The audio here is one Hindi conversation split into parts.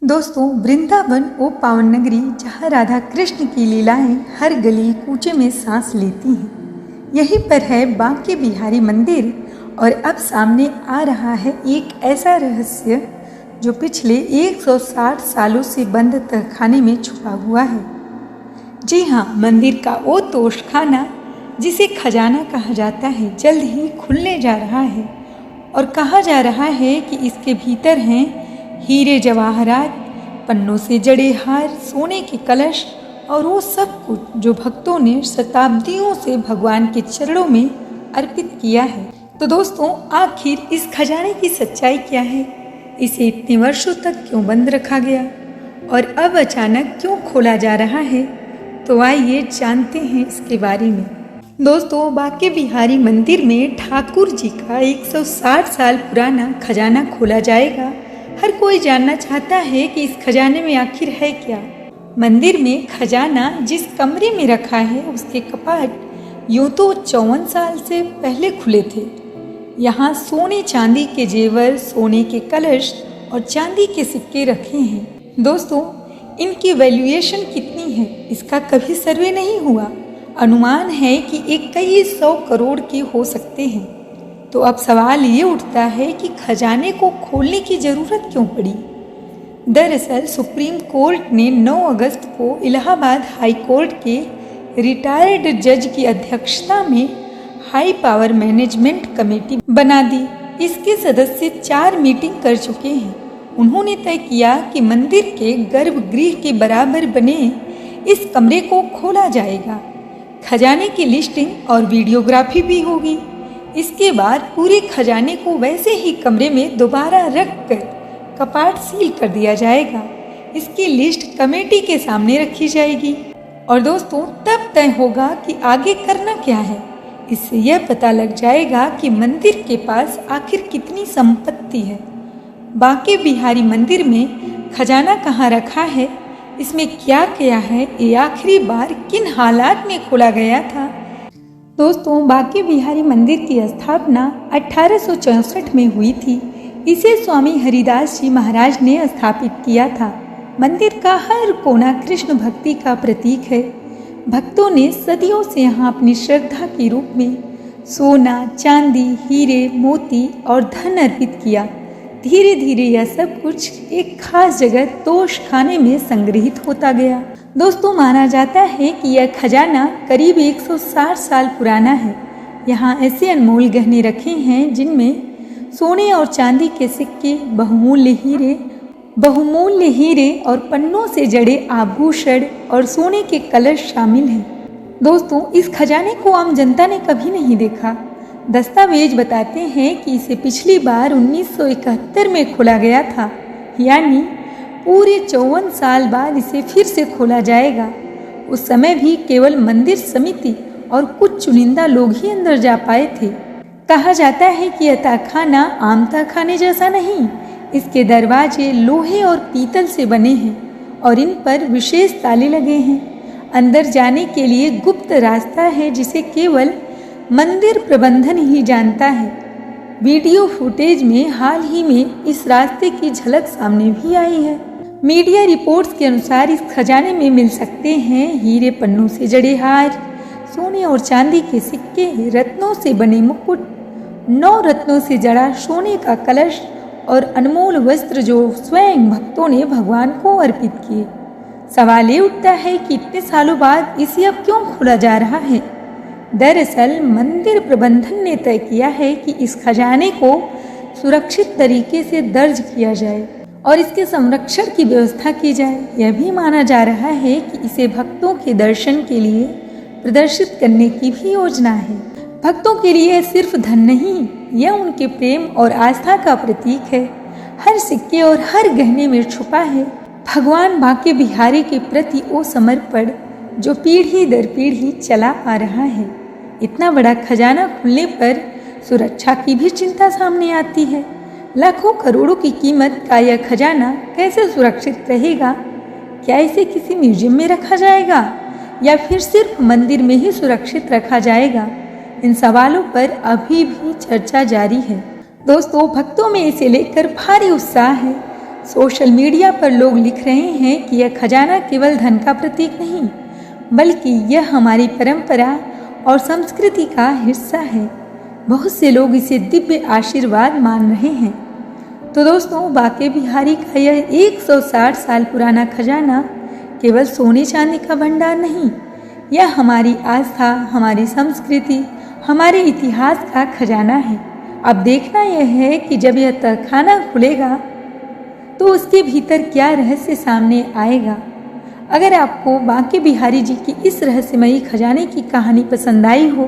दोस्तों, वृंदावन वो पावन नगरी जहाँ राधा कृष्ण की लीलाएं हर गली कूचे में सांस लेती हैं। यहीं पर है बांके बिहारी मंदिर और अब सामने आ रहा है एक ऐसा रहस्य जो पिछले 160 सालों से बंद तहखाने में छुपा हुआ है। जी हाँ, मंदिर का वो तोशखाना जिसे खजाना कहा जाता है जल्द ही खुलने जा रहा है और कहा जा रहा है कि इसके भीतर हैं हीरे जवाहरात, पन्नों से जड़े हार, सोने के कलश और वो सब कुछ जो भक्तों ने शताब्दियों से भगवान के चरणों में अर्पित किया है। तो दोस्तों, आखिर इस खजाने की सच्चाई क्या है? इसे इतने वर्षों तक क्यों बंद रखा गया और अब अचानक क्यों खोला जा रहा है? तो आइए जानते हैं इसके बारे में। दोस्तों, बांके बिहारी मंदिर में ठाकुर जी का 160 साल पुराना खजाना खोला जाएगा। हर कोई जानना चाहता है कि इस खजाने में आखिर है क्या। मंदिर में खजाना जिस कमरे में रखा है उसके कपाट यूं तो 54 साल से पहले खुले थे। यहाँ सोने चांदी के जेवर, सोने के कलश और चांदी के सिक्के रखे हैं। दोस्तों, इनकी वैल्यूएशन कितनी है इसका कभी सर्वे नहीं हुआ। अनुमान है कि 2100 करोड़ के हो सकते हैं। तो अब सवाल ये उठता है कि खजाने को खोलने की जरूरत क्यों पड़ी? दरअसल सुप्रीम कोर्ट ने 9 अगस्त को इलाहाबाद हाई कोर्ट के रिटायर्ड जज की अध्यक्षता में हाई पावर मैनेजमेंट कमेटी बना दी। इसके सदस्य 4 मीटिंग कर चुके हैं। उन्होंने तय किया कि मंदिर के गर्भगृह के बराबर बने इस कमरे को खोला जाएगा। खजाने की लिस्टिंग और वीडियोग्राफी भी होगी। इसके बाद पूरे खजाने को वैसे ही कमरे में दोबारा रखकर कपाट सील कर दिया जाएगा। इसकी लिस्ट कमेटी के सामने रखी जाएगी और दोस्तों, तब तय होगा कि आगे करना क्या है। इससे यह पता लग जाएगा कि मंदिर के पास आखिर कितनी संपत्ति है। बांके बिहारी मंदिर में खजाना कहाँ रखा है, इसमें क्या क्या है, ये आखिरी बार किन हालात में खोला गया था। दोस्तों, बांके बिहारी मंदिर की स्थापना 1864 में हुई थी। इसे स्वामी हरिदास जी महाराज ने स्थापित किया था। मंदिर का हर कोना कृष्ण भक्ति का प्रतीक है। भक्तों ने सदियों से यहाँ अपनी श्रद्धा के रूप में सोना, चांदी, हीरे, मोती और धन अर्पित किया। धीरे धीरे यह सब कुछ एक खास जगह तोशखाने में संग्रहित होता गया। दोस्तों, माना जाता है कि यह खजाना करीब 160 साल पुराना है। यहाँ ऐसे अनमोल गहने रखे हैं जिनमें सोने और चांदी के सिक्के, बहुमूल्य हीरे और पन्नों से जड़े आभूषण और सोने के कलश शामिल हैं। दोस्तों, इस खजाने को आम जनता ने कभी नहीं देखा। दस्तावेज बताते हैं कि इसे पिछली बार 1971 में खोला गया था, यानी पूरे 54 साल बाद इसे फिर से खोला जाएगा। उस समय भी केवल मंदिर समिति और कुछ चुनिंदा लोग ही अंदर जा पाए थे। कहा जाता है कि यह तहखाना आम तहखाने जैसा नहीं, इसके दरवाजे लोहे और पीतल से बने हैं और इन पर विशेष ताले लगे हैं। अंदर जाने के लिए गुप्त रास्ता है जिसे केवल मंदिर प्रबंधन ही जानता है। वीडियो फुटेज में हाल ही में इस रास्ते की झलक सामने भी आई है। मीडिया रिपोर्ट्स के अनुसार इस खजाने में मिल सकते हैं हीरे, पन्नों से जड़े हार, सोने और चांदी के सिक्के, रत्नों से बने मुकुट, 9 रत्नों से जड़ा सोने का कलश और अनमोल वस्त्र जो स्वयं भक्तों ने भगवान को अर्पित किए। सवाल ये उठता है कि इतने सालों बाद इसे अब क्यों खोला जा रहा है? दरअसल मंदिर प्रबंधन ने तय किया है कि इस खजाने को सुरक्षित तरीके से दर्ज किया जाए और इसके संरक्षण की व्यवस्था की जाए। यह भी माना जा रहा है कि इसे भक्तों के दर्शन के लिए प्रदर्शित करने की भी योजना है। भक्तों के लिए सिर्फ धन नहीं, यह उनके प्रेम और आस्था का प्रतीक है। हर सिक्के और हर गहने में छुपा है भगवान बांके बिहारी के प्रति वो समर्पण जो पीढ़ी दर पीढ़ी चला आ रहा है। इतना बड़ा खजाना खुलने पर सुरक्षा की भी चिंता सामने आती है। लाखों करोड़ों की कीमत का यह खजाना कैसे सुरक्षित रहेगा? क्या इसे किसी म्यूजियम में रखा जाएगा या फिर सिर्फ मंदिर में ही सुरक्षित रखा जाएगा? इन सवालों पर अभी भी चर्चा जारी है। दोस्तों, भक्तों में इसे लेकर भारी उत्साह है। सोशल मीडिया पर लोग लिख रहे हैं कि यह खजाना केवल धन का प्रतीक नहीं, बल्कि यह हमारी परंपरा और संस्कृति का हिस्सा है। बहुत से लोग इसे दिव्य आशीर्वाद मान रहे हैं। तो दोस्तों, बांके बिहारी का यह 160 साल पुराना खजाना केवल सोने चांदी का भंडार नहीं, यह हमारी आस्था, हमारी संस्कृति, हमारे इतिहास का खजाना है। अब देखना यह है कि जब यह तहखाना खुलेगा तो उसके भीतर क्या रहस्य सामने आएगा। अगर आपको बांके बिहारी जी की इस रहस्यमयी खजाने की कहानी पसंद आई हो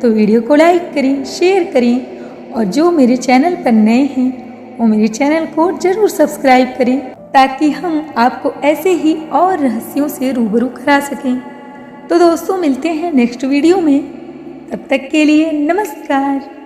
तो वीडियो को लाइक करें, शेयर करें और जो मेरे चैनल पर नए हैं वो मेरे चैनल को ज़रूर सब्सक्राइब करें, ताकि हम आपको ऐसे ही और रहस्यों से रूबरू करा सकें। तो दोस्तों, मिलते हैं नेक्स्ट वीडियो में। तब तक के लिए नमस्कार।